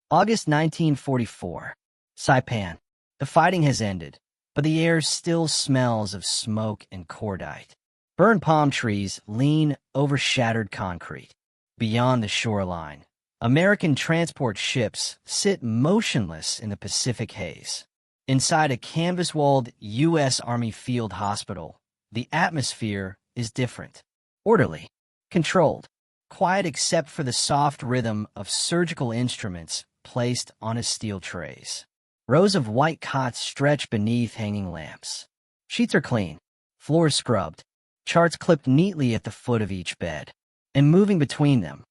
August 1944. Saipan. The fighting has ended, but the air still smells of smoke and cordite. Burned palm trees lean over shattered concrete. Beyond the shoreline, American transport ships sit motionless in the Pacific haze. Inside a canvas-walled U.S. Army field hospital, the atmosphere is different. Orderly, controlled, quiet except for the soft rhythm of surgical instruments placed on steel trays. Rows of white cots stretch beneath hanging lamps. Sheets are clean, floors scrubbed, charts clipped neatly at the foot of each bed. And moving between them,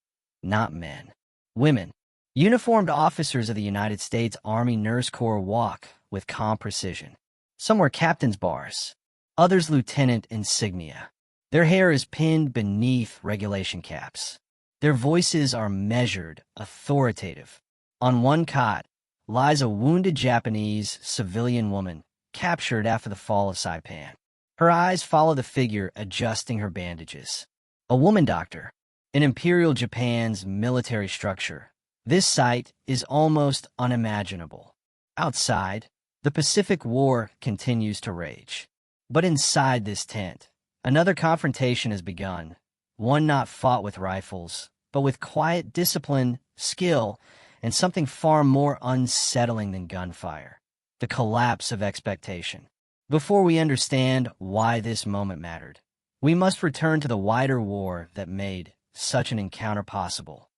not men, women. Uniformed officers of the United States Army Nurse Corps walk with calm precision. Some wear captain's bars, others lieutenant insignia. Their hair is pinned beneath regulation caps. Their voices are measured, authoritative. On one cot lies a wounded Japanese civilian woman captured after the fall of Saipan. Her eyes follow the figure adjusting her bandages. A woman doctor, in Imperial Japan's military structure. This sight is almost unimaginable. Outside, the Pacific War continues to rage. But inside this tent, another confrontation has begun, one not fought with rifles, but with quiet discipline, skill, and something far more unsettling than gunfire: the collapse of expectation. Before we understand why this moment mattered, we must return to the wider war that made such an encounter possible.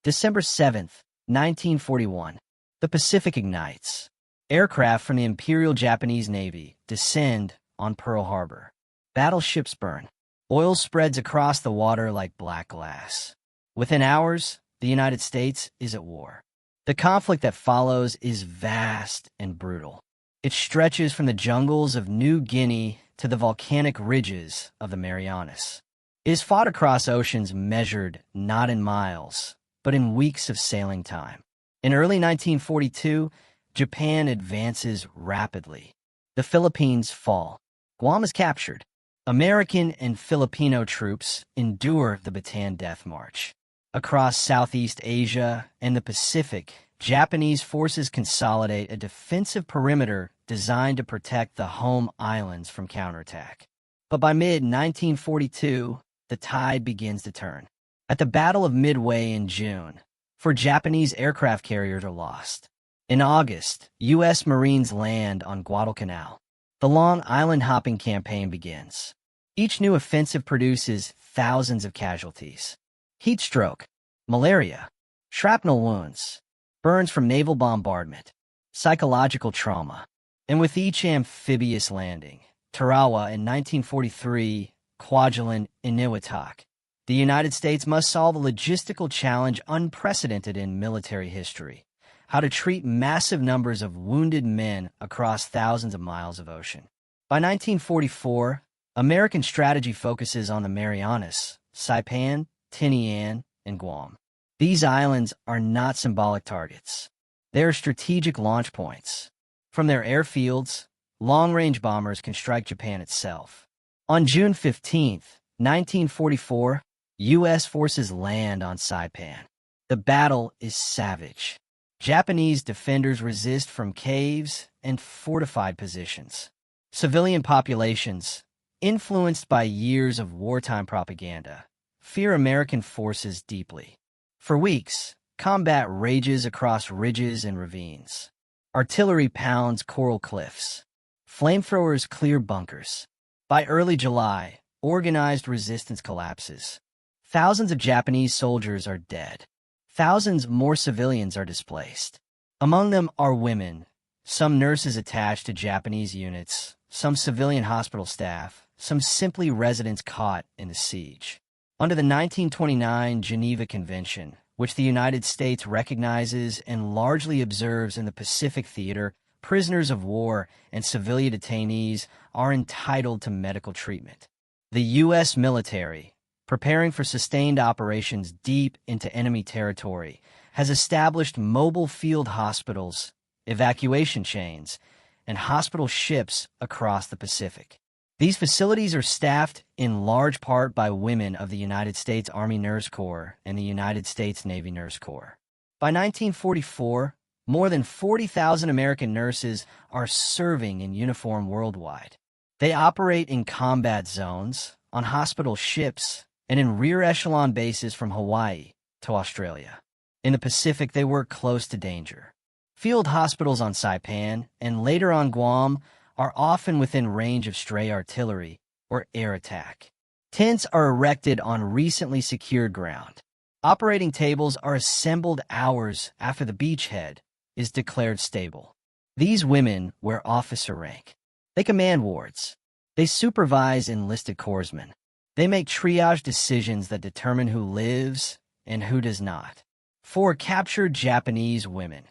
December 7th, 1941. The Pacific ignites. Aircraft from the Imperial Japanese Navy descend on Pearl Harbor. Battleships burn. Oil spreads across the water like black glass. Within hours, the United States is at war. The conflict that follows is vast and brutal. It stretches from the jungles of New Guinea to the volcanic ridges of the Marianas. It is fought across oceans measured not in miles, but in weeks of sailing time. In early 1942, Japan advances rapidly. The Philippines fall. Guam is captured. American and Filipino troops endure the Bataan Death March. Across Southeast Asia and the Pacific, Japanese forces consolidate a defensive perimeter designed to protect the home islands from counterattack. But by mid-1942, the tide begins to turn. At the Battle of Midway in June, 4 Japanese aircraft carriers are lost. In August, U.S. Marines land on Guadalcanal. The long island-hopping campaign begins. Each new offensive produces thousands of casualties. Heat stroke, malaria, shrapnel wounds, burns from naval bombardment, psychological trauma. And with each amphibious landing, Tarawa in 1943, Kwajalein, Eniwetok, the United States must solve a logistical challenge unprecedented in military history: how to treat massive numbers of wounded men across thousands of miles of ocean. By 1944, American strategy focuses on the Marianas, Saipan, Tinian, and Guam. These islands are not symbolic targets. They are strategic launch points. From their airfields, long-range bombers can strike Japan itself. On June 15, 1944, U.S. forces land on Saipan. The battle is savage. Japanese defenders resist from caves and fortified positions. Civilian populations, influenced by years of wartime propaganda, fear American forces deeply. For weeks, combat rages across ridges and ravines. Artillery pounds coral cliffs. Flamethrowers clear bunkers. By early July, organized resistance collapses. Thousands of Japanese soldiers are dead. Thousands more civilians are displaced. Among them are women, some nurses attached to Japanese units, some civilian hospital staff, some simply residents caught in the siege. Under the 1929 Geneva Convention, which the United States recognizes and largely observes in the Pacific Theater, prisoners of war and civilian detainees are entitled to medical treatment. The U.S. military, preparing for sustained operations deep into enemy territory, has established mobile field hospitals, evacuation chains, and hospital ships across the Pacific. These facilities are staffed in large part by women of the United States Army Nurse Corps and the United States Navy Nurse Corps. By 1944, more than 40,000 American nurses are serving in uniform worldwide. They operate in combat zones, on hospital ships, and in rear echelon bases from Hawaii to Australia. In the Pacific, they work close to danger. Field hospitals on Saipan and later on Guam are often within range of stray artillery or air attack. Tents are erected on recently secured ground. Operating tables are assembled hours after the beachhead is declared stable. These women wear officer rank. They command wards. They supervise enlisted corpsmen. They make triage decisions that determine who lives and who does not. For captured Japanese women,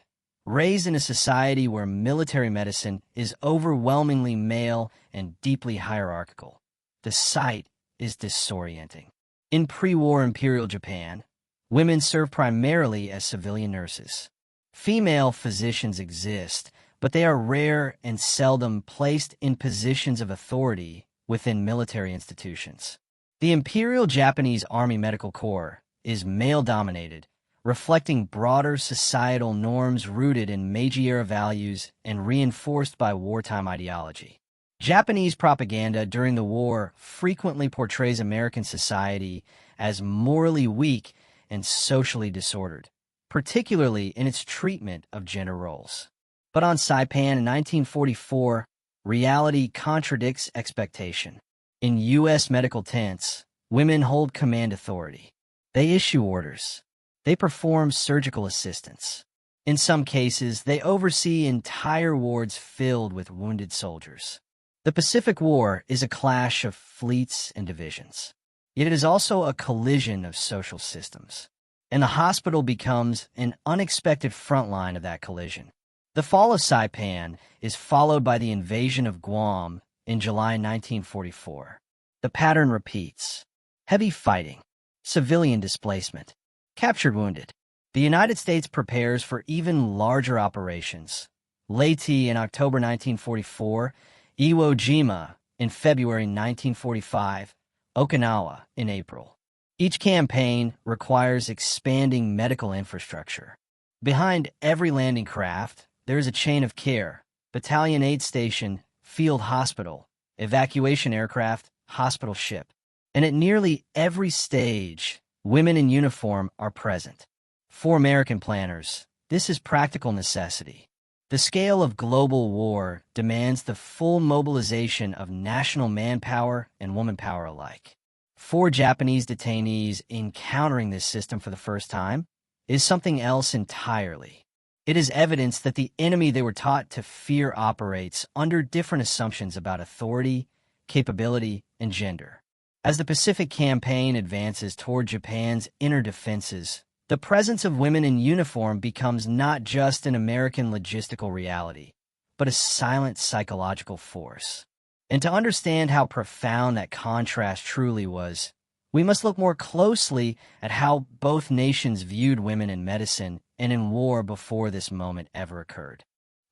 raised in a society where military medicine is overwhelmingly male and deeply hierarchical, the sight is disorienting. In pre-war Imperial Japan, women serve primarily as civilian nurses. Female physicians exist, but they are rare and seldom placed in positions of authority within military institutions. The Imperial Japanese Army Medical Corps is male-dominated, reflecting broader societal norms rooted in Meiji-era values and reinforced by wartime ideology. Japanese propaganda during the war frequently portrays American society as morally weak and socially disordered, particularly in its treatment of gender roles. But on Saipan in 1944, reality contradicts expectation. In U.S. medical tents, women hold command authority. They issue orders. They perform surgical assistance. In some cases, they oversee entire wards filled with wounded soldiers. The Pacific War is a clash of fleets and divisions. Yet it is also a collision of social systems. And the hospital becomes an unexpected front line of that collision. The fall of Saipan is followed by the invasion of Guam in July 1944. The pattern repeats. Heavy fighting, civilian displacement, captured wounded. The United States prepares for even larger operations. Leyte in October 1944, Iwo Jima in February 1945, Okinawa in April. Each campaign requires expanding medical infrastructure. Behind every landing craft, there is a chain of care: battalion aid station, field hospital, evacuation aircraft, hospital ship. And at nearly every stage, women in uniform are present. For American planners, this is practical necessity. The scale of global war demands the full mobilization of national manpower and womanpower alike. For Japanese detainees encountering this system for the first time is something else entirely. It is evidence that the enemy they were taught to fear operates under different assumptions about authority, capability, and gender. As the Pacific Campaign advances toward Japan's inner defenses, the presence of women in uniform becomes not just an American logistical reality, but a silent psychological force. And to understand how profound that contrast truly was, we must look more closely at how both nations viewed women in medicine and in war before this moment ever occurred.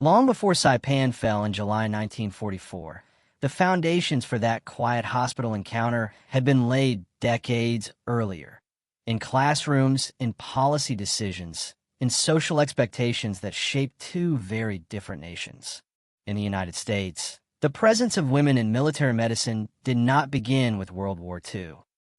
Long before Saipan fell in July 1944, the foundations for that quiet hospital encounter had been laid decades earlier. In classrooms, in policy decisions, in social expectations that shaped two very different nations. In the United States, the presence of women in military medicine did not begin with World War II.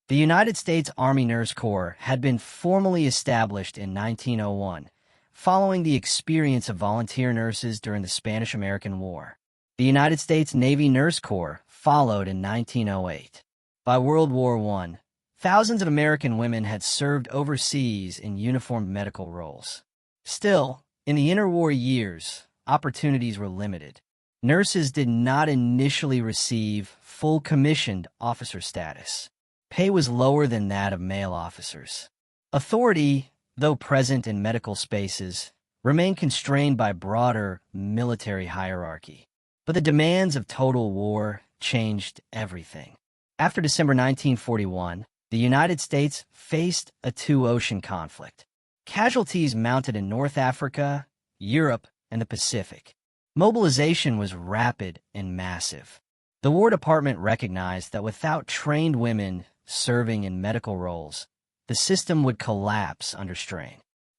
The United States Army Nurse Corps had been formally established in 1901, following the experience of volunteer nurses during the Spanish-American War. The United States Navy Nurse Corps followed in 1908. By World War I, thousands of American women had served overseas in uniformed medical roles. Still, in the interwar years, opportunities were limited. Nurses did not initially receive full commissioned officer status. Pay was lower than that of male officers. Authority, though present in medical spaces, remained constrained by broader military hierarchy. But the demands of total war changed everything. After December 1941, the United States faced a two-ocean conflict. Casualties mounted in North Africa, Europe, and the Pacific. Mobilization was rapid and massive. The War Department recognized that without trained women serving in medical roles, the system would collapse under strain.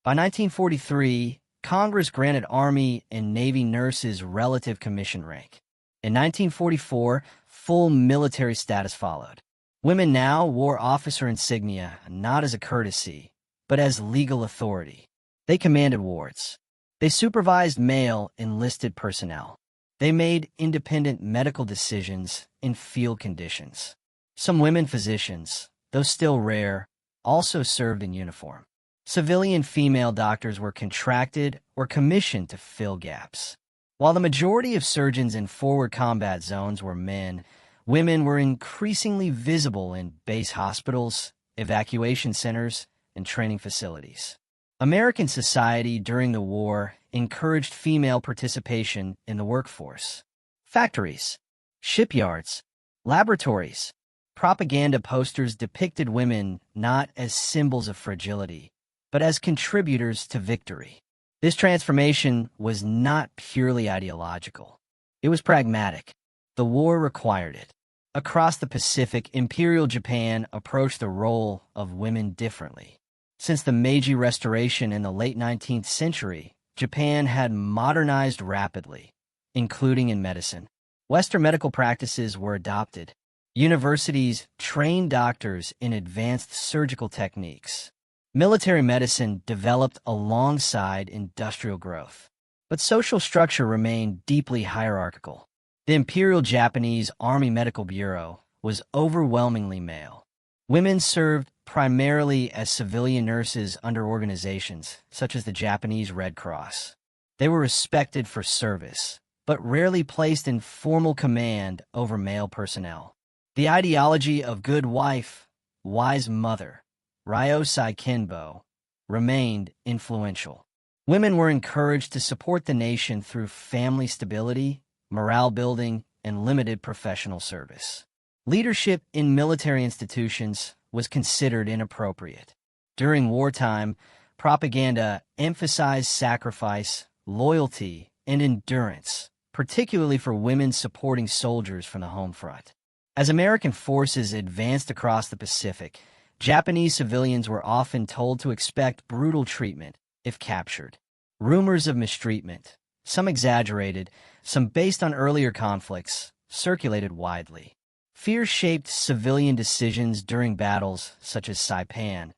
By 1943, Congress granted Army and Navy nurses relative commission rank. In 1944, full military status followed. Women now wore officer insignia not as a courtesy, but as legal authority. They commanded wards. They supervised male enlisted personnel. They made independent medical decisions in field conditions. Some women physicians, though still rare, also served in uniform. Civilian female doctors were contracted or commissioned to fill gaps. While the majority of surgeons in forward combat zones were men, women were increasingly visible in base hospitals, evacuation centers, and training facilities. American society during the war encouraged female participation in the workforce. Factories, shipyards, laboratories, propaganda posters depicted women not as symbols of fragility, but as contributors to victory. This transformation was not purely ideological. It was pragmatic. The war required it. Across the Pacific, Imperial Japan approached the role of women differently. Since the Meiji Restoration in the late 19th century, Japan had modernized rapidly, including in medicine. Western medical practices were adopted. Universities trained doctors in advanced surgical techniques. Military medicine developed alongside industrial growth. But social structure remained deeply hierarchical. The Imperial Japanese Army Medical Bureau was overwhelmingly male. Women served primarily as civilian nurses under organizations such as the Japanese Red Cross. They were respected for service, but rarely placed in formal command over male personnel. The ideology of good wife, wise mother, Ryosai Kenbo, remained influential. Women were encouraged to support the nation through family stability, morale building, and limited professional service. Leadership in military institutions was considered inappropriate. During wartime, propaganda emphasized sacrifice, loyalty, and endurance, particularly for women supporting soldiers from the home front. As American forces advanced across the Pacific, Japanese civilians were often told to expect brutal treatment if captured. Rumors of mistreatment, some exaggerated, some based on earlier conflicts, circulated widely. Fear shaped civilian decisions during battles such as Saipan,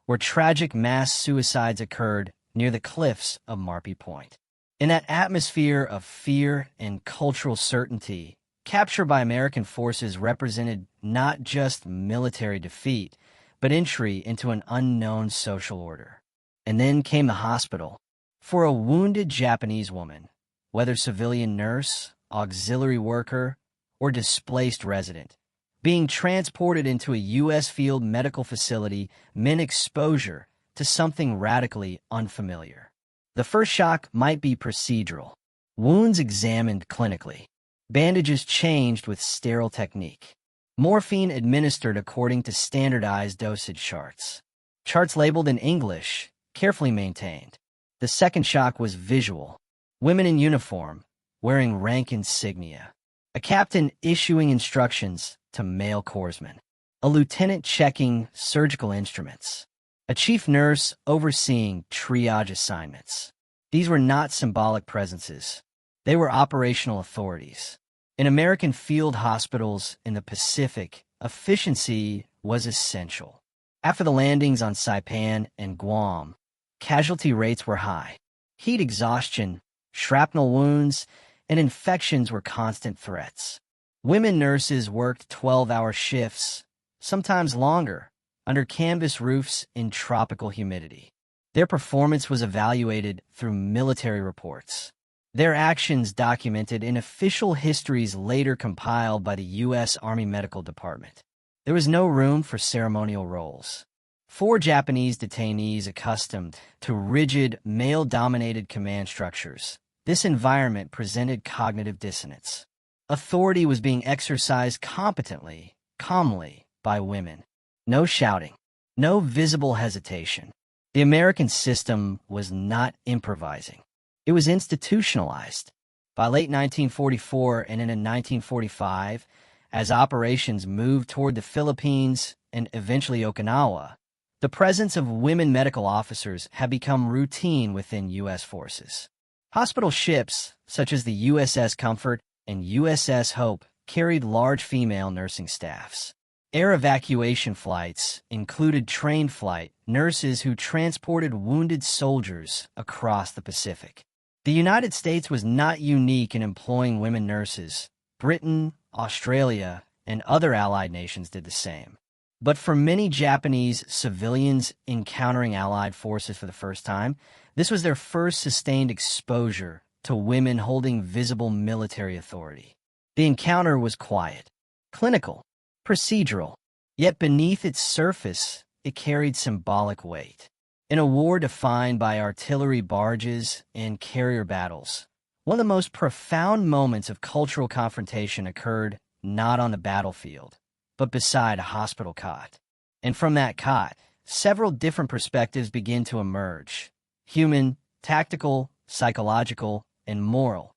where tragic mass suicides occurred near the cliffs of Marpy Point. In that atmosphere of fear and cultural certainty, capture by American forces represented not just military defeat, but entry into an unknown social order. And then came the hospital. For a wounded Japanese woman, whether civilian nurse, auxiliary worker, or displaced resident, being transported into a U.S. field medical facility meant exposure to something radically unfamiliar. The first shock might be procedural. Wounds examined clinically. Bandages changed with sterile technique. Morphine administered according to standardized dosage charts. Charts labeled in English, carefully maintained. The second shock was visual. Women in uniform, wearing rank insignia. A captain issuing instructions to male corpsmen. A lieutenant checking surgical instruments. A chief nurse overseeing triage assignments. These were not symbolic presences. They were operational authorities. In American field hospitals in the Pacific, efficiency was essential. After the landings on Saipan and Guam, casualty rates were high. Heat exhaustion, shrapnel wounds, and infections were constant threats. Women nurses worked 12-hour shifts, sometimes longer, under canvas roofs in tropical humidity. Their performance was evaluated through military reports. Their actions documented in official histories later compiled by the U.S. Army Medical Department. There was no room for ceremonial roles. For Japanese detainees accustomed to rigid, male-dominated command structures, this environment presented cognitive dissonance. Authority was being exercised competently, calmly, by women. No shouting, no visible hesitation. The American system was not improvising. It was institutionalized. By late 1944 and into 1945, as operations moved toward the Philippines and eventually Okinawa, The presence of women medical officers had become routine within U.S. forces. Hospital ships, such as the USS Comfort and USS Hope, carried large female nursing staffs. Air evacuation flights included trained flight nurses who transported wounded soldiers across the Pacific. The United States was not unique in employing women nurses. Britain, Australia, and other allied nations did the same. But for many Japanese civilians encountering allied forces for the first time, this was their first sustained exposure to women holding visible military authority. The encounter was quiet, clinical, procedural, yet beneath its surface, it carried symbolic weight. In a war defined by artillery barges and carrier battles, one of the most profound moments of cultural confrontation occurred not on the battlefield, but beside a hospital cot. And from that cot, several different perspectives begin to emerge: human, tactical, psychological, and moral,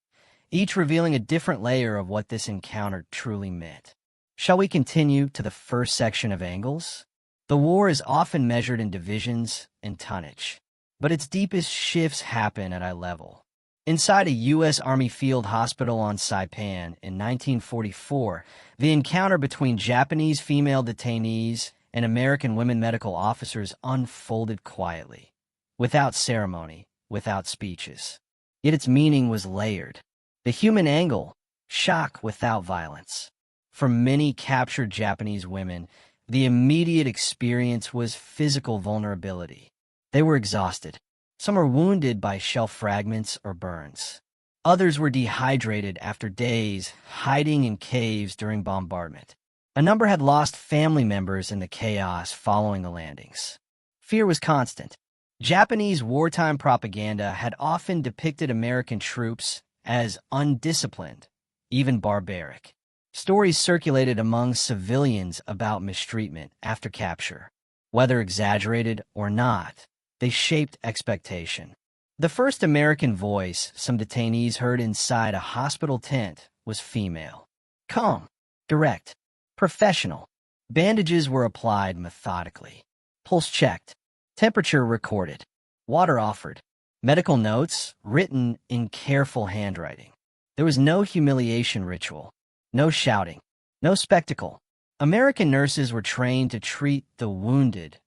each revealing a different layer of what this encounter truly meant. Shall we continue to the first section of angles? The war is often measured in divisions and tonnage, but its deepest shifts happen at eye level. Inside a U.S. Army field hospital on Saipan in 1944, the encounter between Japanese female detainees and American women medical officers unfolded quietly, without ceremony, without speeches. Yet its meaning was layered. The human angle, shock without violence. For many captured Japanese women, the immediate experience was physical vulnerability. They were exhausted. Some were wounded by shell fragments or burns. Others were dehydrated after days hiding in caves during bombardment. A number had lost family members in the chaos following the landings. Fear was constant. Japanese wartime propaganda had often depicted American troops as undisciplined, even barbaric. Stories circulated among civilians about mistreatment after capture. Whether exaggerated or not, they shaped expectation. The first American voice some detainees heard inside a hospital tent was female. Calm, direct, professional. Bandages were applied methodically. Pulse checked. Temperature recorded. Water offered. Medical notes written in careful handwriting. There was no humiliation ritual. No shouting. No spectacle. American nurses were trained to treat the wounded,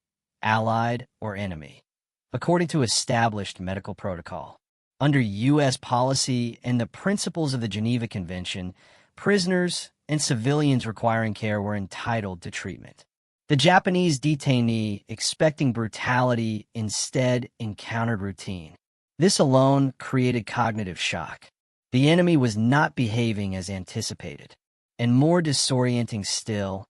allied or enemy, according to established medical protocol. Under U.S. policy and the principles of the Geneva Convention, prisoners and civilians requiring care were entitled to treatment. The Japanese detainee, expecting brutality, instead encountered routine. This alone created cognitive shock. The enemy was not behaving as anticipated. And more disorienting still,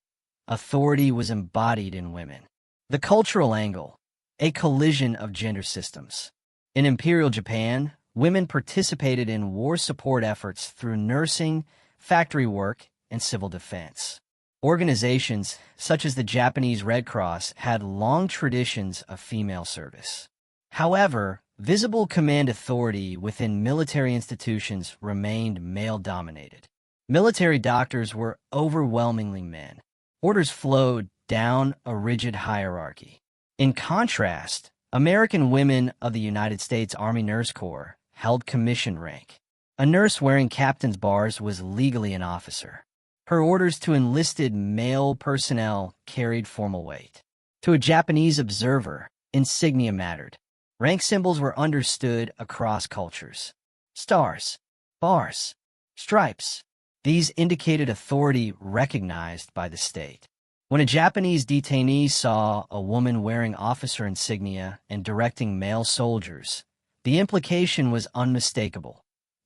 authority was embodied in women. The cultural angle, a collision of gender systems. In Imperial Japan, women participated in war support efforts through nursing, factory work, and civil defense. Organizations such as the Japanese Red Cross had long traditions of female service. However, visible command authority within military institutions remained male-dominated. Military doctors were overwhelmingly men. Orders flowed down a rigid hierarchy. In contrast, American women of the United States Army Nurse Corps held commission rank. A nurse wearing captain's bars was legally an officer. Her orders to enlisted male personnel carried formal weight. To a Japanese observer, insignia mattered. Rank symbols were understood across cultures. Stars, bars, stripes. These indicated authority recognized by the state. When a Japanese detainee saw a woman wearing officer insignia and directing male soldiers, the implication was unmistakable.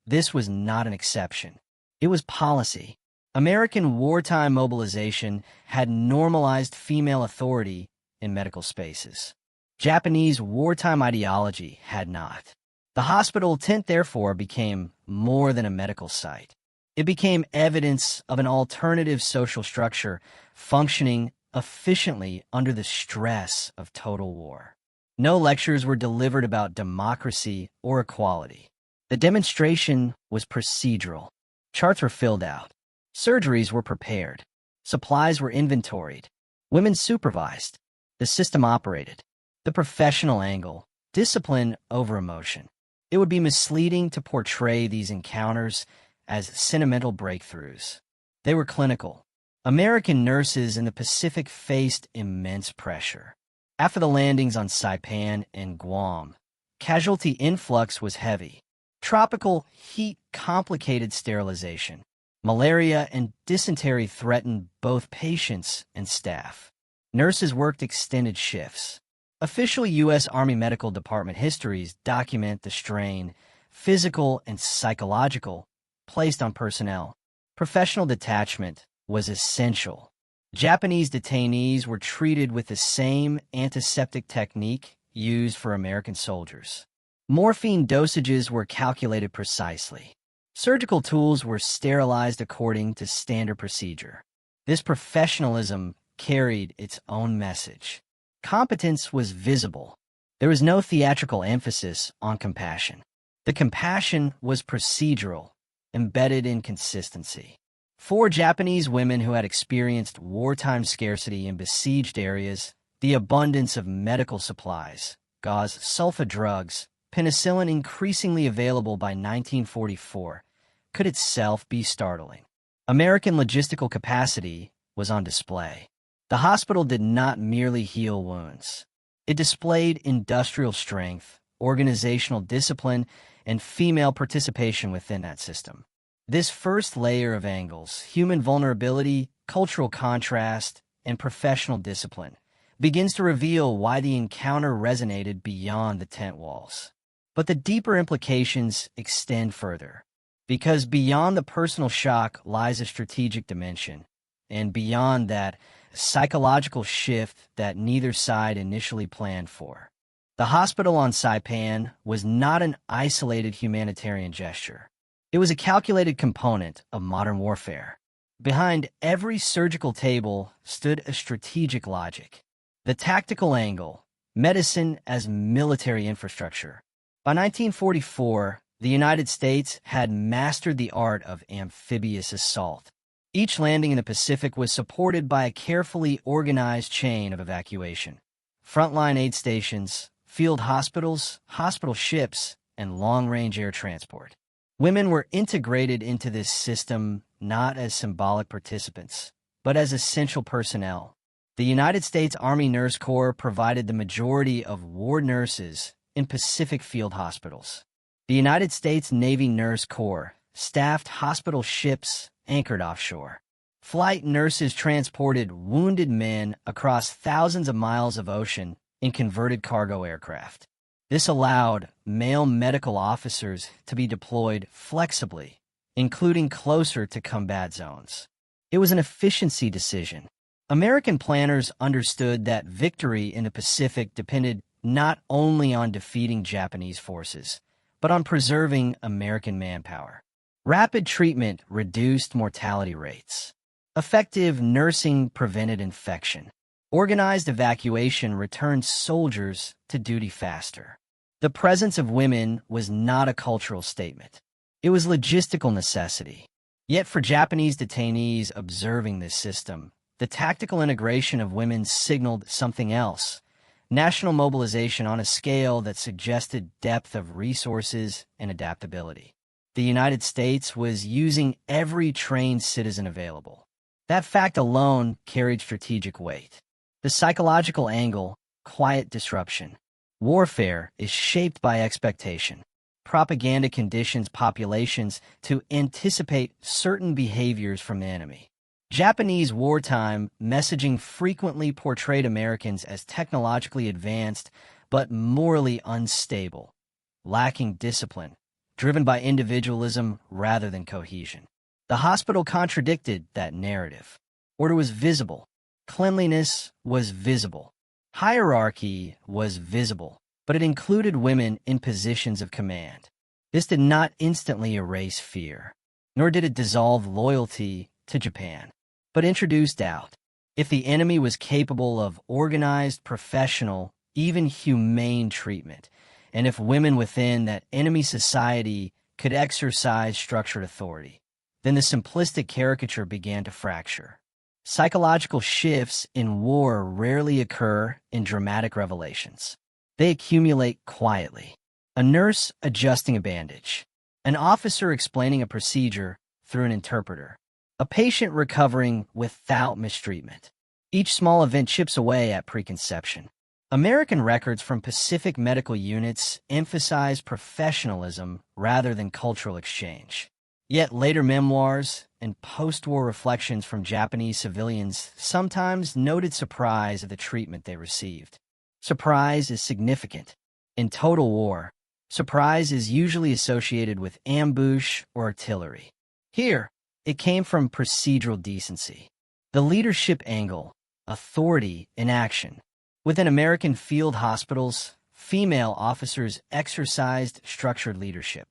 This was not an exception. It was policy. American wartime mobilization had normalized female authority in medical spaces. Japanese wartime ideology had not. The hospital tent, therefore, became more than a medical site. It became evidence of an alternative social structure functioning efficiently under the stress of total war. No lectures were delivered about democracy or equality. The demonstration was procedural. Charts were filled out. Surgeries were prepared. Supplies were inventoried. Women supervised. The system operated. The professional angle, discipline over emotion. It would be misleading to portray these encounters as sentimental breakthroughs. They were clinical. American nurses in the Pacific faced immense pressure. After the landings on Saipan and Guam, casualty influx was heavy. Tropical heat complicated sterilization. Malaria and dysentery threatened both patients and staff. Nurses worked extended shifts. Official U.S. Army Medical Department histories document the strain, physical and psychological, placed on personnel. Professional detachment was essential. Japanese detainees were treated with the same antiseptic technique used for American soldiers. Morphine dosages were calculated precisely. Surgical tools were sterilized according to standard procedure. This professionalism carried its own message. Competence was visible. There was no theatrical emphasis on compassion. The compassion was procedural, embedded in consistency. 4 Japanese women who had experienced wartime scarcity in besieged areas, the abundance of medical supplies, gauze, sulfa drugs, penicillin increasingly available by 1944, could itself be startling. American logistical capacity was on display. The hospital did not merely heal wounds. It displayed industrial strength, organizational discipline, and female participation within that system. This first layer of angles, human vulnerability, cultural contrast, and professional discipline, begins to reveal why the encounter resonated beyond the tent walls. But the deeper implications extend further, because beyond the personal shock lies a strategic dimension, and beyond that, a psychological shift that neither side initially planned for. The hospital on Saipan was not an isolated humanitarian gesture. It was a calculated component of modern warfare. Behind every surgical table stood a strategic logic. The tactical angle, medicine as military infrastructure. By 1944, the United States had mastered the art of amphibious assault. Each landing in the Pacific was supported by a carefully organized chain of evacuation. Frontline aid stations, field hospitals, hospital ships, and long-range air transport. Women were integrated into this system not as symbolic participants, but as essential personnel. The United States Army Nurse Corps provided the majority of ward nurses in Pacific field hospitals. The United States Navy Nurse Corps staffed hospital ships anchored offshore. Flight nurses transported wounded men across thousands of miles of ocean in converted cargo aircraft. This allowed male medical officers to be deployed flexibly, including closer to combat zones. It was an efficiency decision. American planners understood that victory in the Pacific depended not only on defeating Japanese forces, but on preserving American manpower. Rapid treatment reduced mortality rates. Effective nursing prevented infection. Organized evacuation returned soldiers to duty faster. The presence of women was not a cultural statement. It was logistical necessity. Yet for Japanese detainees observing this system, the tactical integration of women signaled something else: national mobilization on a scale that suggested depth of resources and adaptability. The United States was using every trained citizen available. That fact alone carried strategic weight. The psychological angle, quiet disruption. Warfare is shaped by expectation. Propaganda conditions populations to anticipate certain behaviors from the enemy. Japanese wartime messaging frequently portrayed Americans as technologically advanced but morally unstable, lacking discipline, driven by individualism rather than cohesion. The hospital contradicted that narrative. Order was visible. Cleanliness was visible. Hierarchy was visible, but it included women in positions of command. This did not instantly erase fear, nor did it dissolve loyalty to Japan, but introduced doubt. If the enemy was capable of organized, professional, even humane treatment, and if women within that enemy society could exercise structured authority, then the simplistic caricature began to fracture. Psychological shifts in war rarely occur in dramatic revelations. They accumulate quietly. A nurse adjusting a bandage. An officer explaining a procedure through an interpreter. A patient recovering without mistreatment. Each small event chips away at preconception. American records from Pacific medical units emphasize professionalism rather than cultural exchange. Yet later memoirs and post-war reflections from Japanese civilians sometimes noted surprise at the treatment they received. Surprise is significant. In total war, surprise is usually associated with ambush or artillery. Here, it came from procedural decency. The leadership angle, authority in action. Within American field hospitals, female officers exercised structured leadership.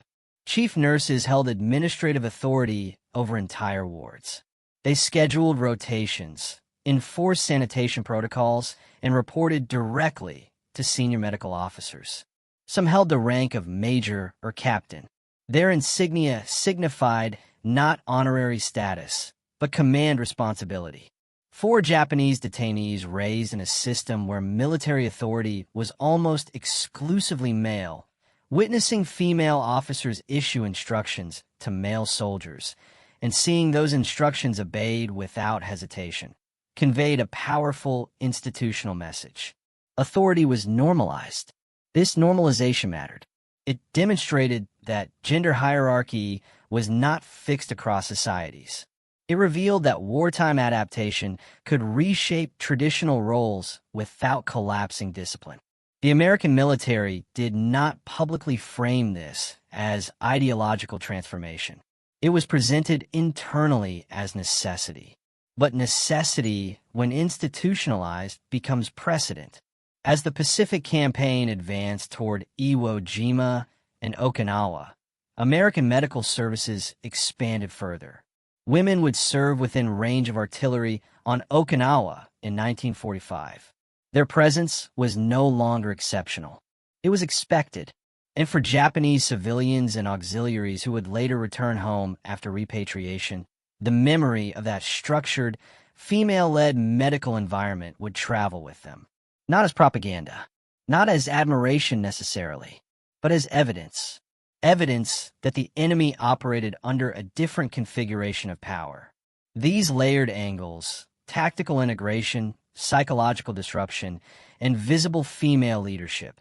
Chief nurses held administrative authority over entire wards. They scheduled rotations, enforced sanitation protocols, and reported directly to senior medical officers. Some held the rank of major or captain. Their insignia signified not honorary status, but command responsibility. 4 Japanese detainees raised in a system where military authority was almost exclusively male, witnessing female officers issue instructions to male soldiers and seeing those instructions obeyed without hesitation conveyed a powerful institutional message. Authority was normalized. This normalization mattered. It demonstrated that gender hierarchy was not fixed across societies. It revealed that wartime adaptation could reshape traditional roles without collapsing discipline. The American military did not publicly frame this as ideological transformation. It was presented internally as necessity. But necessity, when institutionalized, becomes precedent. As the Pacific Campaign advanced toward Iwo Jima and Okinawa, American medical services expanded further. Women would serve within range of artillery on Okinawa in 1945. Their presence was no longer exceptional. It was expected. And for Japanese civilians and auxiliaries who would later return home after repatriation, the memory of that structured, female-led medical environment would travel with them. Not as propaganda, not as admiration necessarily, but as evidence. Evidence that the enemy operated under a different configuration of power. These layered angles, tactical integration, psychological disruption, and visible female leadership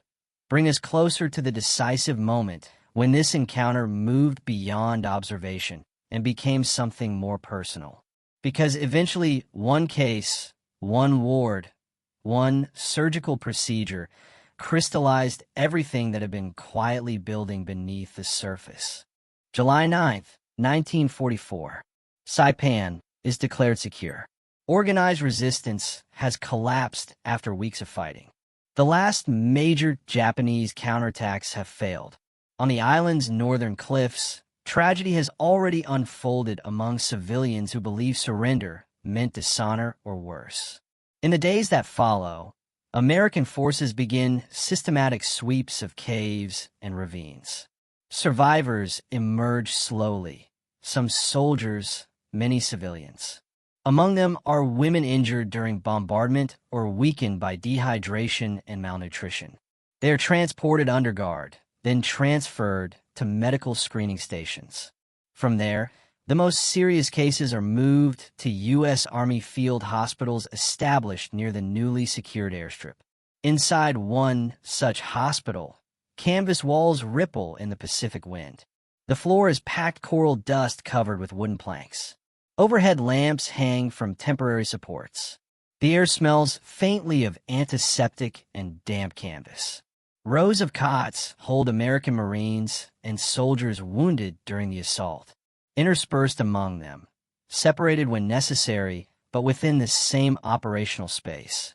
bring us closer to the decisive moment when this encounter moved beyond observation and became something more personal. Because eventually, one case, one ward, one surgical procedure crystallized everything that had been quietly building beneath the surface. July 9th, 1944. Saipan is declared secure. Organized resistance has collapsed after weeks of fighting. The last major Japanese counterattacks have failed. On the island's northern cliffs, tragedy has already unfolded among civilians who believe surrender meant dishonor or worse. In the days that follow, American forces begin systematic sweeps of caves and ravines. Survivors emerge slowly, some soldiers, many civilians. Among them are women injured during bombardment or weakened by dehydration and malnutrition. They are transported under guard, then transferred to medical screening stations. From there, the most serious cases are moved to U.S. Army field hospitals established near the newly secured airstrip. Inside one such hospital, canvas walls ripple in the Pacific wind. The floor is packed coral dust covered with wooden planks. Overhead lamps hang from temporary supports. The air smells faintly of antiseptic and damp canvas. Rows of cots hold American Marines and soldiers wounded during the assault. Interspersed among them, separated when necessary, but within the same operational space,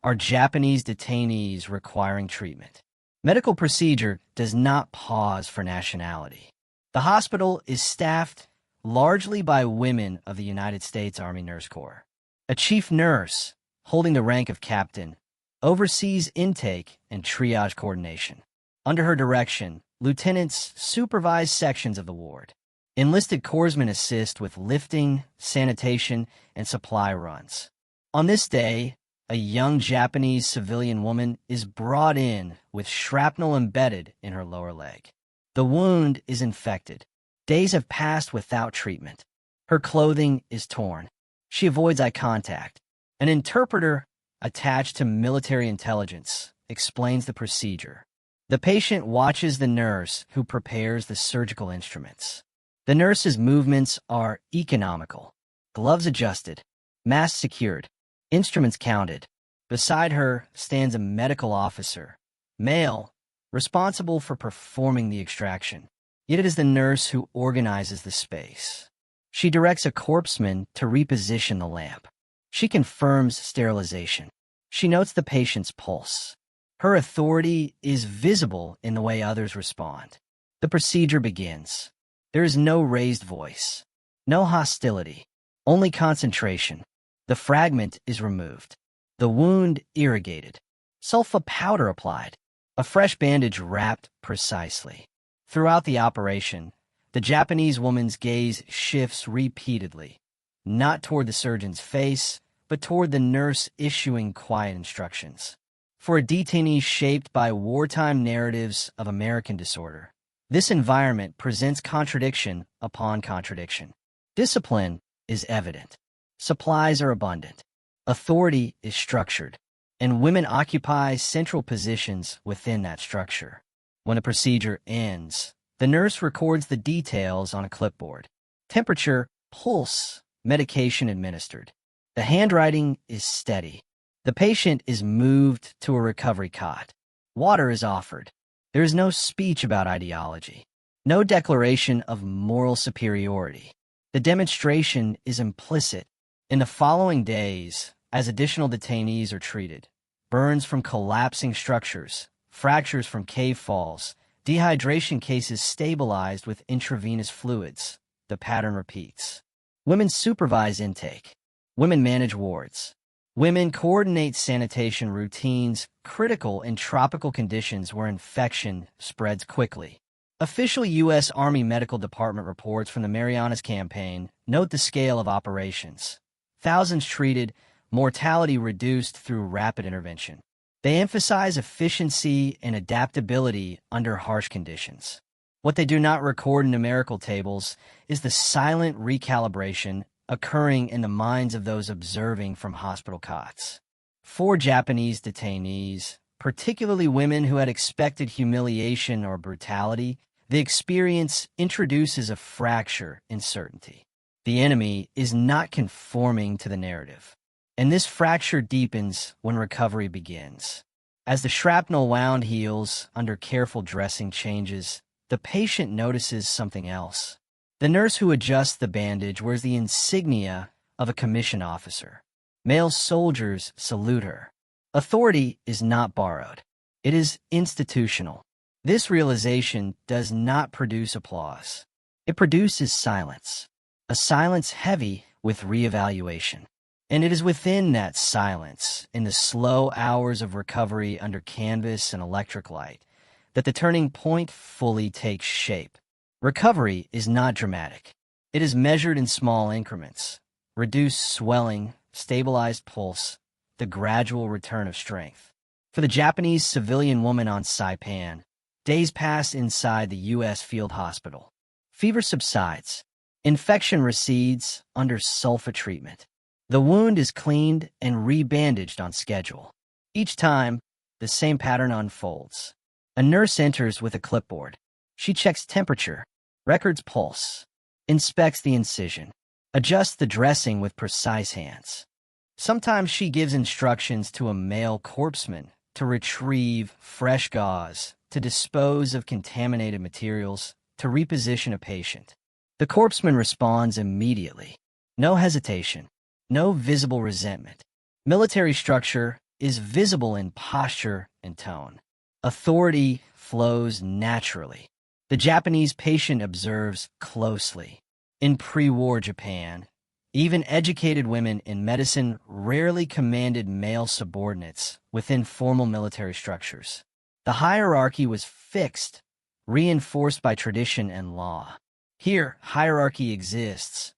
are Japanese detainees requiring treatment. Medical procedure does not pause for nationality. The hospital is staffed largely by women of the United States Army Nurse Corps. A chief nurse, holding the rank of captain, oversees intake and triage coordination. Under her direction, lieutenants supervise sections of the ward. Enlisted corpsmen assist with lifting, sanitation, and supply runs. On this day, a young Japanese civilian woman is brought in with shrapnel embedded in her lower leg. The wound is infected. Days have passed without treatment. Her clothing is torn. She avoids eye contact. An interpreter, attached to military intelligence, explains the procedure. The patient watches the nurse who prepares the surgical instruments. The nurse's movements are economical. Gloves adjusted, mask secured, instruments counted. Beside her stands a medical officer, male, responsible for performing the extraction. Yet it is the nurse who organizes the space. She directs a corpsman to reposition the lamp. She confirms sterilization. She notes the patient's pulse. Her authority is visible in the way others respond. The procedure begins. There is no raised voice, no hostility, only concentration. The fragment is removed. The wound irrigated. Sulfa powder applied. A fresh bandage wrapped precisely. Throughout the operation, the Japanese woman's gaze shifts repeatedly, not toward the surgeon's face, but toward the nurse issuing quiet instructions. For a detainee shaped by wartime narratives of American disorder, this environment presents contradiction upon contradiction. Discipline is evident. Supplies are abundant. Authority is structured, and women occupy central positions within that structure. When a procedure ends, the nurse records the details on a clipboard. Temperature, pulse, medication administered. The handwriting is steady. The patient is moved to a recovery cot. Water is offered. There is no speech about ideology, no declaration of moral superiority. The demonstration is implicit. In the following days, as additional detainees are treated, burns from collapsing structures, fractures from cave falls, dehydration cases stabilized with intravenous fluids, the pattern repeats. Women supervise intake. Women manage wards. Women coordinate sanitation routines critical in tropical conditions where infection spreads quickly. Official U.S. Army Medical Department reports from the Marianas Campaign note the scale of operations. Thousands treated, mortality reduced through rapid intervention. They emphasize efficiency and adaptability under harsh conditions. What they do not record in numerical tables is the silent recalibration occurring in the minds of those observing from hospital cots. For Japanese detainees, particularly women who had expected humiliation or brutality, the experience introduces a fracture in certainty. The enemy is not conforming to the narrative, and this fracture deepens when recovery begins. As the shrapnel wound heals under careful dressing changes, the patient notices something else. The nurse who adjusts the bandage wears the insignia of a commissioned officer. Male soldiers salute her. Authority is not borrowed. It is institutional. This realization does not produce applause. It produces silence, a silence heavy with reevaluation. And it is within that silence, in the slow hours of recovery under canvas and electric light, that the turning point fully takes shape. Recovery is not dramatic. It is measured in small increments. Reduced swelling, stabilized pulse, the gradual return of strength. For the Japanese civilian woman on Saipan, days pass inside the U.S. field hospital. Fever subsides. Infection recedes under sulfa treatment. The wound is cleaned and rebandaged on schedule. Each time, the same pattern unfolds. A nurse enters with a clipboard. She checks temperature, records pulse, inspects the incision, adjusts the dressing with precise hands. Sometimes she gives instructions to a male corpsman to retrieve fresh gauze, to dispose of contaminated materials, to reposition a patient. The corpsman responds immediately. No hesitation, no visible resentment. Military structure is visible in posture and tone. Authority flows naturally. The Japanese patient observes closely. In pre-war Japan, even educated women in medicine rarely commanded male subordinates within formal military structures. The hierarchy was fixed, reinforced by tradition and law. Here, hierarchy exists,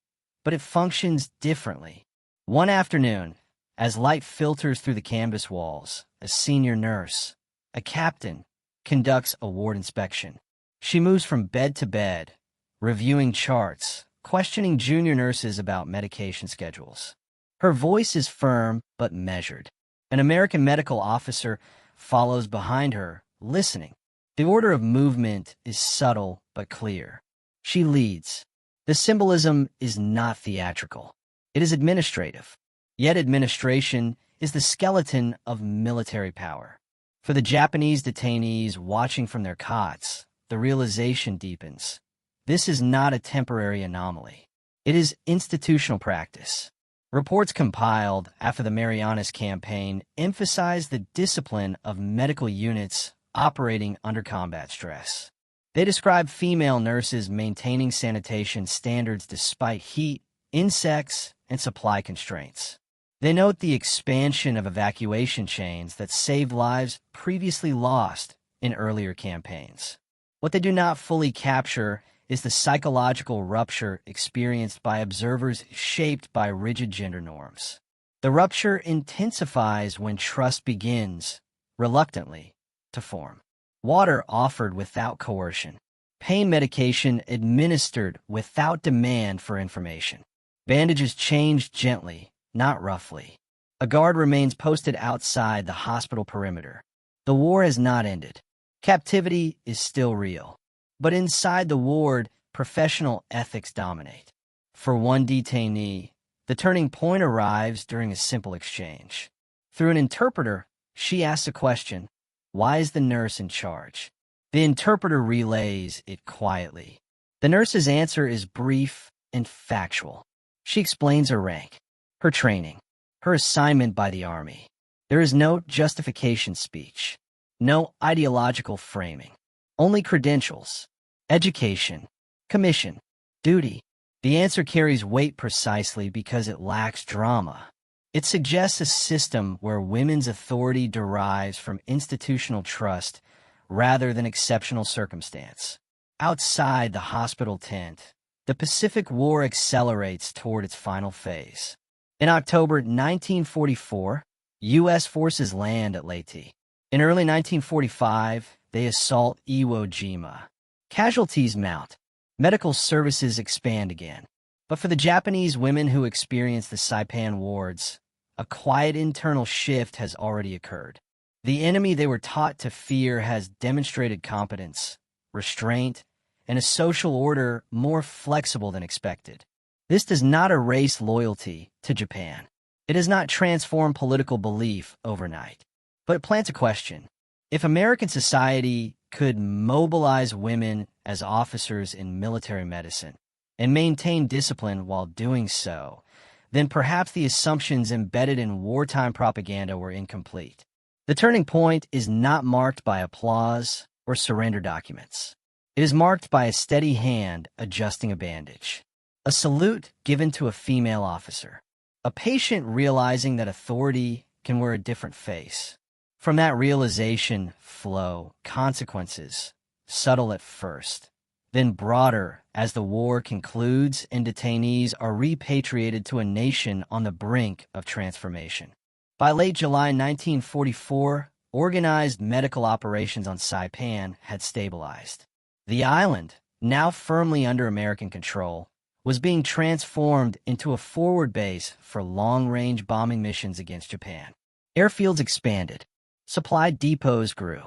but it functions differently. One afternoon, as light filters through the canvas walls, a senior nurse, a captain, conducts a ward inspection. She moves from bed to bed, reviewing charts, questioning junior nurses about medication schedules. Her voice is firm but measured. An American medical officer follows behind her, listening. The order of movement is subtle but clear. She leads. The symbolism is not theatrical. It is administrative. Yet administration is the skeleton of military power. For the Japanese detainees watching from their cots, the realization deepens. This is not a temporary anomaly. It is institutional practice. Reports compiled after the Marianas Campaign emphasize the discipline of medical units operating under combat stress. They describe female nurses maintaining sanitation standards despite heat, insects, and supply constraints. They note the expansion of evacuation chains that saved lives previously lost in earlier campaigns. What they do not fully capture is the psychological rupture experienced by observers shaped by rigid gender norms. The rupture intensifies when trust begins, reluctantly, to form. Water offered without coercion. Pain medication administered without demand for information. Bandages changed gently, not roughly. A guard remains posted outside the hospital perimeter. The war has not ended. Captivity is still real. But inside the ward, professional ethics dominate. For one detainee, the turning point arrives during a simple exchange. Through an interpreter, she asks a question: why is the nurse in charge? The interpreter relays it quietly. The nurse's answer is brief and factual. She explains her rank, her training, her assignment by the Army. There is no justification speech, no ideological framing, only credentials, education, commission, duty. The answer carries weight precisely because it lacks drama. It suggests a system where women's authority derives from institutional trust rather than exceptional circumstance. Outside the hospital tent, the Pacific War accelerates toward its final phase. In October 1944, U.S. forces land at Leyte. In early 1945, they assault Iwo Jima. Casualties mount. Medical services expand again. But for the Japanese women who experienced the Saipan wards, a quiet internal shift has already occurred. The enemy they were taught to fear has demonstrated competence, restraint, and a social order more flexible than expected. This does not erase loyalty to Japan. It does not transform political belief overnight. But it plants a question. If American society could mobilize women as officers in military medicine and maintain discipline while doing so, then perhaps the assumptions embedded in wartime propaganda were incomplete. The turning point is not marked by applause or surrender documents. It is marked by a steady hand adjusting a bandage, a salute given to a female officer, a patient realizing that authority can wear a different face. From that realization flow consequences, subtle at first, then broader as the war concludes and detainees are repatriated to a nation on the brink of transformation. By late July 1944, organized medical operations on Saipan had stabilized. The island, now firmly under American control, was being transformed into a forward base for long-range bombing missions against Japan. Airfields expanded. Supply depots grew.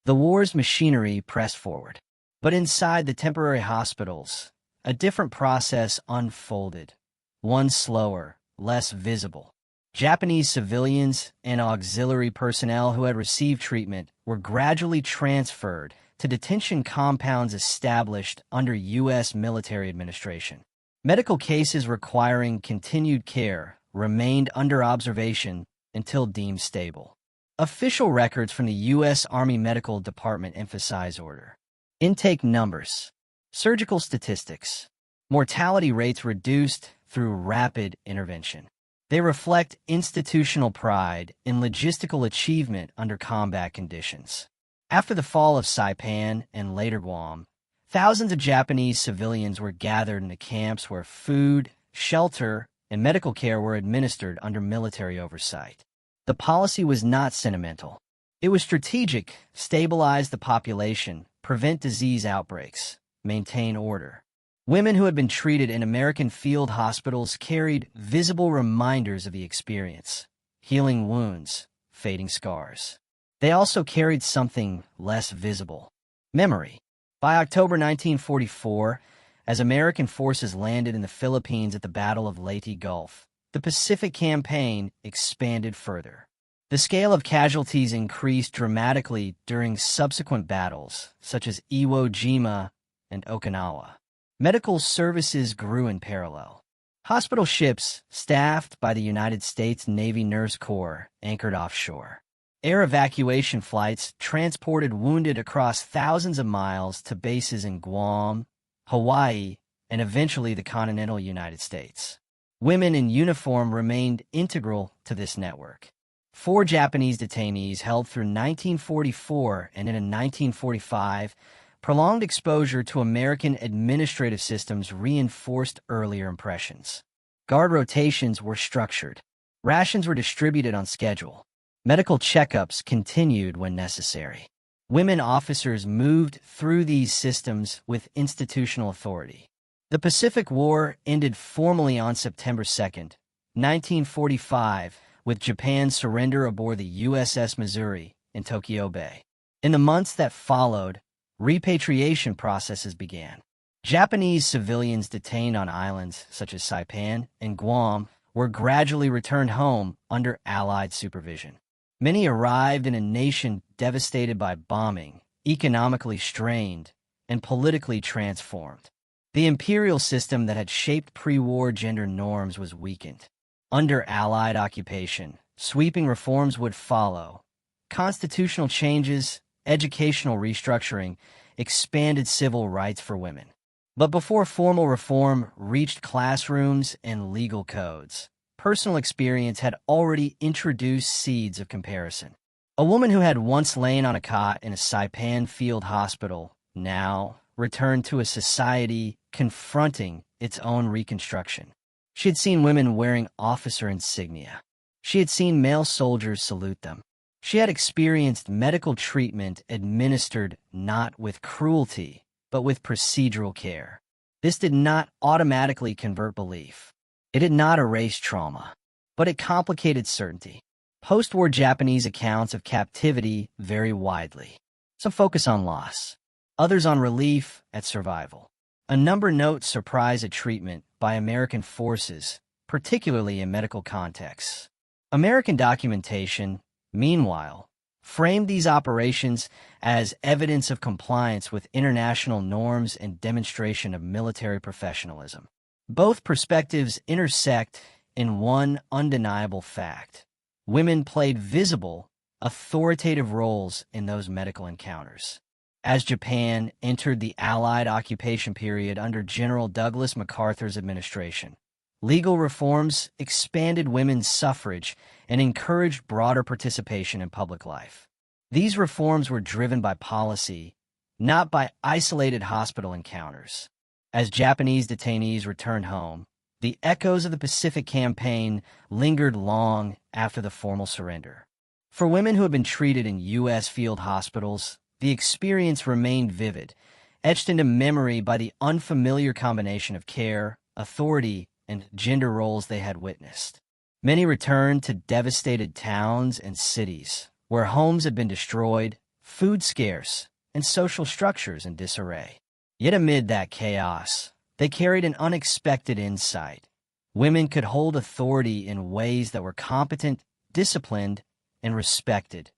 The war's machinery pressed forward. But inside the temporary hospitals, a different process unfolded, one slower, less visible. Japanese civilians and auxiliary personnel who had received treatment were gradually transferred to detention compounds established under U.S. military administration. Medical cases requiring continued care remained under observation until deemed stable. Official records from the U.S. Army Medical Department emphasize order. Intake numbers, surgical statistics, mortality rates reduced through rapid intervention. They reflect institutional pride in logistical achievement under combat conditions. After the fall of Saipan and later Guam, Thousands of Japanese civilians were gathered in the camps where food, shelter, and medical care were administered under military oversight. The policy was not sentimental. It was strategic: stabilize the population, prevent disease outbreaks, maintain order. Women who had been treated in American field hospitals carried visible reminders of the experience: healing wounds, fading scars. They also carried something less visible: memory. By October 1944, as American forces landed in the Philippines at the Battle of Leyte Gulf, the Pacific Campaign expanded further. The scale of casualties increased dramatically during subsequent battles, such as Iwo Jima and Okinawa. Medical services grew in parallel. Hospital ships, staffed by the United States Navy Nurse Corps, anchored offshore. Air evacuation flights transported wounded across thousands of miles to bases in Guam, Hawaii, and eventually the continental United States. Women in uniform remained integral to this network. 4 Japanese detainees held through 1944 and in 1945, prolonged exposure to American administrative systems reinforced earlier impressions. Guard rotations were structured. Rations were distributed on schedule. Medical checkups continued when necessary. Women officers moved through these systems with institutional authority. The Pacific War ended formally on September 2, 1945, with Japan's surrender aboard the USS Missouri in Tokyo Bay. In the months that followed, repatriation processes began. Japanese civilians detained on islands such as Saipan and Guam were gradually returned home under Allied supervision. Many arrived in a nation devastated by bombing, economically strained, and politically transformed. The imperial system that had shaped pre-war gender norms was weakened. Under Allied occupation, sweeping reforms would follow. Constitutional changes, educational restructuring, expanded civil rights for women. But before formal reform reached classrooms and legal codes, personal experience had already introduced seeds of comparison. A woman who had once lain on a cot in a Saipan field hospital now returned to a society confronting its own reconstruction. She had seen women wearing officer insignia. She had seen male soldiers salute them. She had experienced medical treatment administered not with cruelty, but with procedural care. This did not automatically convert belief. It did not erase trauma, but it complicated certainty. Post-war Japanese accounts of captivity vary widely. Some focus on loss, others on relief at survival. A number note surprise at treatment by American forces, particularly in medical contexts. American documentation, meanwhile, framed these operations as evidence of compliance with international norms and demonstration of military professionalism. Both perspectives intersect in one undeniable fact: women played visible, authoritative roles in those medical encounters. As Japan entered the Allied occupation period under General Douglas MacArthur's administration, legal reforms expanded women's suffrage and encouraged broader participation in public life. These reforms were driven by policy, not by isolated hospital encounters. As Japanese detainees returned home, the echoes of the Pacific Campaign lingered long after the formal surrender. For women who had been treated in U.S. field hospitals, the experience remained vivid, etched into memory by the unfamiliar combination of care, authority, and gender roles they had witnessed. Many returned to devastated towns and cities, where homes had been destroyed, food scarce, and social structures in disarray. Yet amid that chaos, they carried an unexpected insight. Women could hold authority in ways that were competent, disciplined, and respected,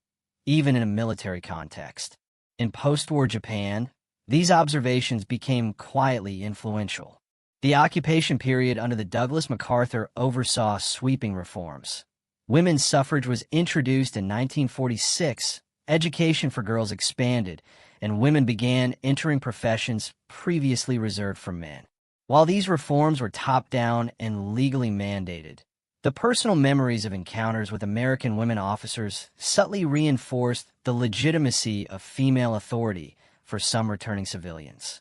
even in a military context. In post-war Japan, these observations became quietly influential. The occupation period under the Douglas MacArthur oversaw sweeping reforms. Women's suffrage was introduced in 1946, education for girls expanded, and women began entering professions previously reserved for men. While these reforms were top-down and legally mandated, the personal memories of encounters with American women officers subtly reinforced the legitimacy of female authority for some returning civilians.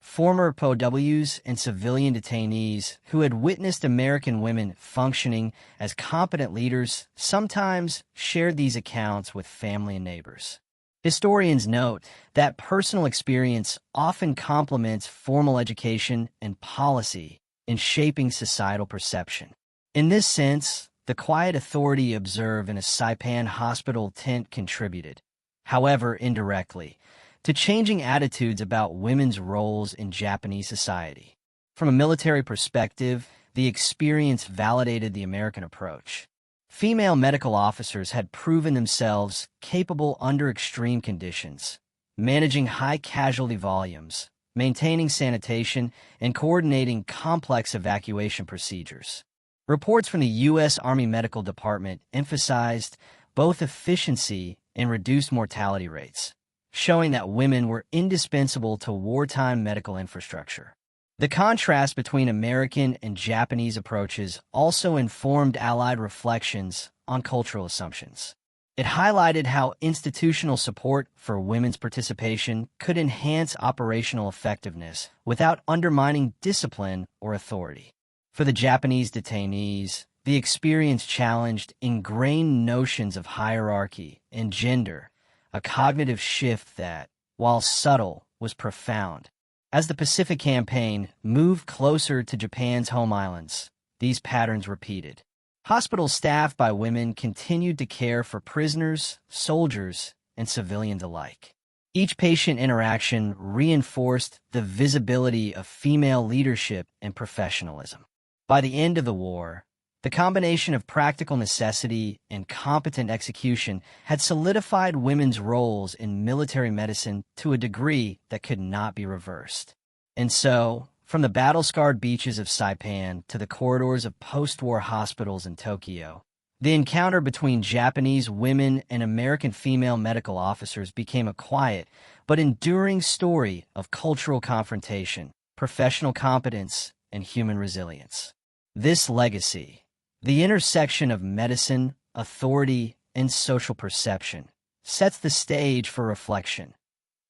Former POWs and civilian detainees who had witnessed American women functioning as competent leaders sometimes shared these accounts with family and neighbors. Historians note that personal experience often complements formal education and policy in shaping societal perception. In this sense, the quiet authority observed in a Saipan hospital tent contributed, however indirectly, to changing attitudes about women's roles in Japanese society. From a military perspective, the experience validated the American approach. Female medical officers had proven themselves capable under extreme conditions, managing high casualty volumes, maintaining sanitation, and coordinating complex evacuation procedures. Reports from the U.S. Army Medical Department emphasized both efficiency and reduced mortality rates, showing that women were indispensable to wartime medical infrastructure. The contrast between American and Japanese approaches also informed Allied reflections on cultural assumptions. It highlighted how institutional support for women's participation could enhance operational effectiveness without undermining discipline or authority. For the Japanese detainees, the experience challenged ingrained notions of hierarchy and gender, a cognitive shift that, while subtle, was profound. As the Pacific Campaign moved closer to Japan's home islands, these patterns repeated. Hospitals staffed by women continued to care for prisoners, soldiers, and civilians alike. Each patient interaction reinforced the visibility of female leadership and professionalism. By the end of the war, the combination of practical necessity and competent execution had solidified women's roles in military medicine to a degree that could not be reversed. And so, from the battle-scarred beaches of Saipan to the corridors of post-war hospitals in Tokyo, the encounter between Japanese women and American female medical officers became a quiet but enduring story of cultural confrontation, professional competence, and human resilience. This legacy, the intersection of medicine, authority, and social perception, sets the stage for reflection.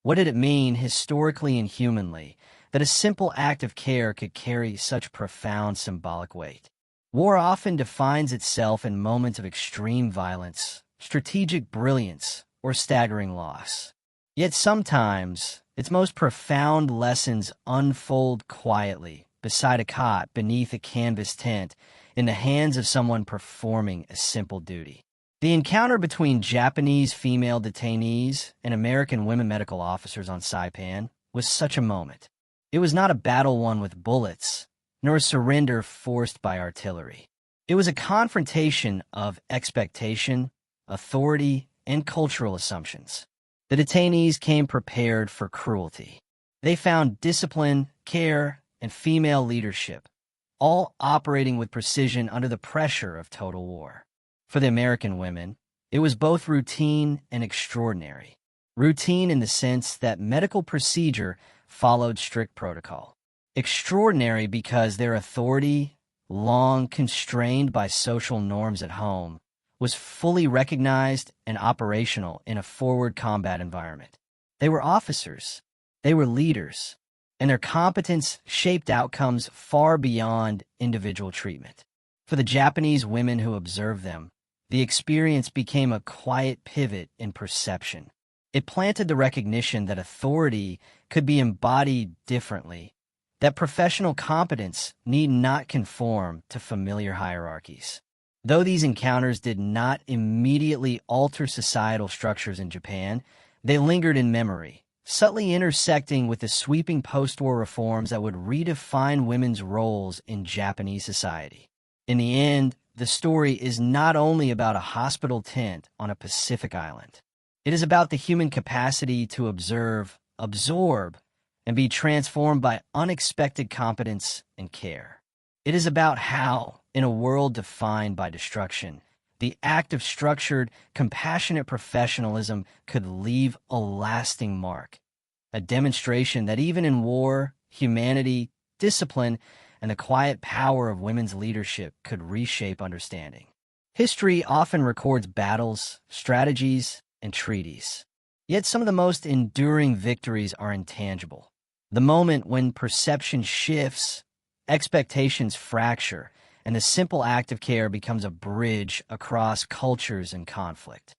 What did it mean historically and humanly that a simple act of care could carry such profound symbolic weight? War often defines itself in moments of extreme violence, strategic brilliance, or staggering loss. Yet sometimes, its most profound lessons unfold quietly, beside a cot beneath a canvas tent, in the hands of someone performing a simple duty. The encounter between Japanese female detainees and American women medical officers on Saipan was such a moment. It was not a battle won with bullets, nor a surrender forced by artillery. It was a confrontation of expectation, authority, and cultural assumptions. The detainees came prepared for cruelty. They found discipline, care, and female leadership, all operating with precision under the pressure of total war. For the American women, it was both routine and extraordinary. Routine in the sense that medical procedure followed strict protocol. Extraordinary because their authority, long constrained by social norms at home, was fully recognized and operational in a forward combat environment. They were officers. They were leaders. And their competence shaped outcomes far beyond individual treatment. For the Japanese women who observed them, the experience became a quiet pivot in perception. It planted the recognition that authority could be embodied differently, that professional competence need not conform to familiar hierarchies. Though these encounters did not immediately alter societal structures in Japan, they lingered in memory, subtly intersecting with the sweeping post-war reforms that would redefine women's roles in Japanese society. In the end, the story is not only about a hospital tent on a Pacific island. It is about the human capacity to observe, absorb, and be transformed by unexpected competence and care. It is about how, in a world defined by destruction, the act of structured, compassionate professionalism could leave a lasting mark, a demonstration that even in war, humanity, discipline, and the quiet power of women's leadership could reshape understanding. History often records battles, strategies, and treaties. Yet some of the most enduring victories are intangible. The moment when perception shifts, expectations fracture, and the simple act of care becomes a bridge across cultures and conflict.